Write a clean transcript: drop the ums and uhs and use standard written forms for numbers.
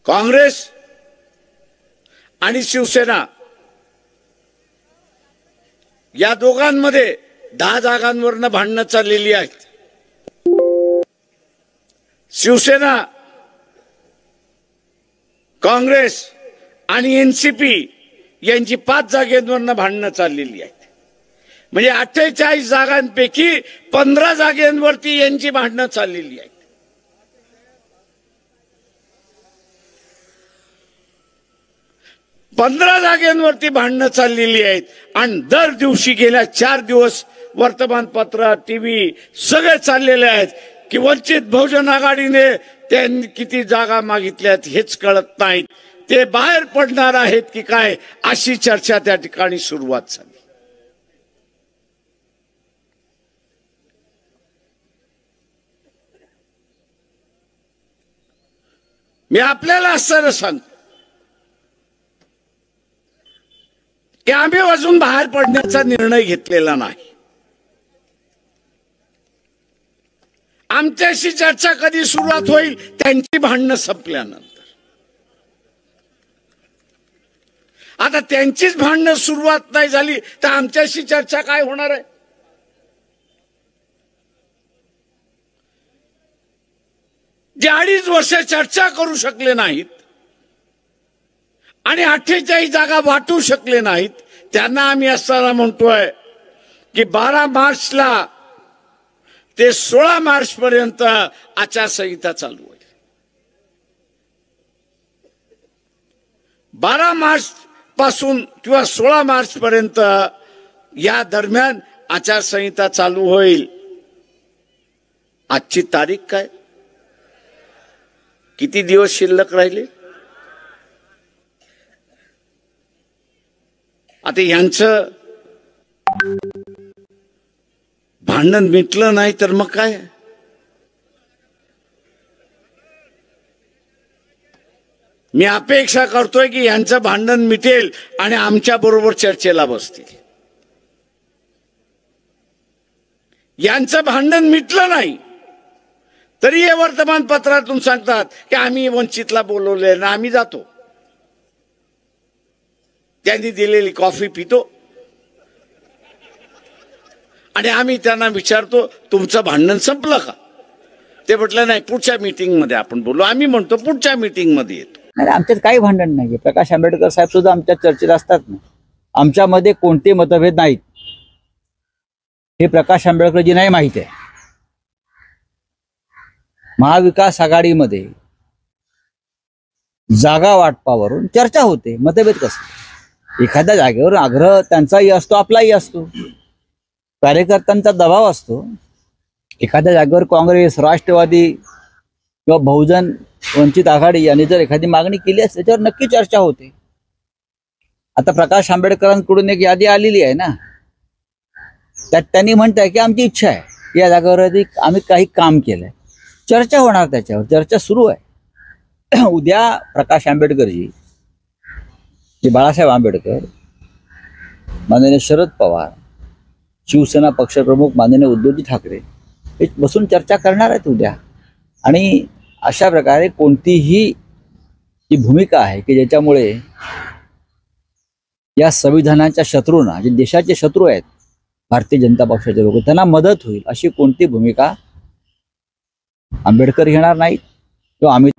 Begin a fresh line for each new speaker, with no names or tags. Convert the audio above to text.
काँग्रेस आणि शिवसेना या दोघांमध्ये 10 जागांवरनं भांडणं चाललेली आहेत। शिवसेना, काँग्रेस आणि एनसीपी यांची 5 जागेंवरनं भांडणं चाललेली आहेत। म्हणजे 48 जागांपैकी 15 जागांवरती यांची भांडणं चाललेली आहेत। पंधरा जागांवरती भांडणं चाललेली आहेत आणि दर दिवशी गेल्या 4 दिवस वर्तमानपत्र, टीव्ही सगळे चाललेले आहेत की वंचित बहुजन आघाडीने त्यांनी किती जागा मागितल्यात हेच कळत नाही, ते बाहेर पडणार आहेत की काय, अशी चर्चा त्या ठिकाणी सुरुवात झाली। मी आपल्याला असं सांगतो की आम्ही अजून बाहेर पडण्याचा निर्णय घेतलेला नाही। आमच्याशी चर्चा कधी सुरुवात होईल, त्यांची भांडणं संपल्यानंतर। आता त्यांचीच भांडणं सुरुवात नाही झाली तर आमच्याशी चर्चा काय होणार आहे? जे 2.5 वर्ष चर्चा करू शकले नाहीत आणि 48 जागा वाटू शकले नाहीत, त्यांना आम्ही असताना म्हणतोय की 12 मार्चला ते 16 मार्च पर्यंत आचारसंहिता चालू होईल। 12 मार्च पासून किंवा 16 मार्च पर्यंत या दरम्यान आचारसंहिता चालू होईल। आजची तारीख काय? किती दिवस शिल्लक राहिले? आता यांचं भांडण मिटलं नाही तर मग काय? मी अपेक्षा करतोय की यांचं भांडण मिटेल आणि आमच्या बरोबर चर्चेला बसतील। यांचं भांडण मिटलं नाही तरी हे वर्तमानपत्रातून सांगतात की आम्ही वंचितला बोलवले ना, आम्ही जातो, त्यांनी दिलेली कॉफी पितो आणि आम्ही त्यांना विचारतो तुमचं भांडण संपलं का? ते म्हटलं नाही, पुढच्या मीटिंग मध्ये आपण बोलू। आम्ही म्हणतो पुढच्या मीटिंग मध्ये येतो।
नाही, आमच्यात काही भांडण नाही। प्रकाश आंबेडकर साहेब सुद्धा आमच्या चर्चेत असतात ना। आमच्यामध्ये कोणते मतभेद नाहीत हे प्रकाश आंबेडकरजी नाही माहित आहे। महाविकास आघाडीमध्ये जागा वाटपावरून चर्चा होते, मतभेद कसं? एखाद्या जागेवर आग्रह त्यांचाही असतो, आपलाही असतो, कार्यकर्त्यांचा दबाव असतो। एखाद्या जागेवर काँग्रेस, राष्ट्रवादी किंवा बहुजन वंचित आघाडी यांनी जर एखादी मागणी केली असेल त्याच्यावर नक्की चर्चा होते। आता प्रकाश आंबेडकरांकडून एक यादी आलेली आहे ना, त्यात त्यांनी म्हणताय की आमची इच्छा आहे की या जागेवर आम्ही काही काम केलंय, चर्चा होणार, त्याच्यावर चर्चा सुरू आहे। उद्या प्रकाश आंबेडकरजी, जे बाळासाहेब आंबेडकर, माननीय शरद पवार, शिवसेना पक्षप्रमुख माननीय उद्धवजी ठाकरे हे बसून चर्चा करणार आहेत उद्या। आणि अशा प्रकारे कोणतीही जी भूमिका आहे की ज्याच्यामुळे या संविधानाच्या शत्रूंना, जे देशाचे शत्रू आहेत भारतीय जनता पक्षाचे लोक, त्यांना मदत होईल अशी कोणती भूमिका आंबेडकर घेणार नाहीत किंवा आम्ही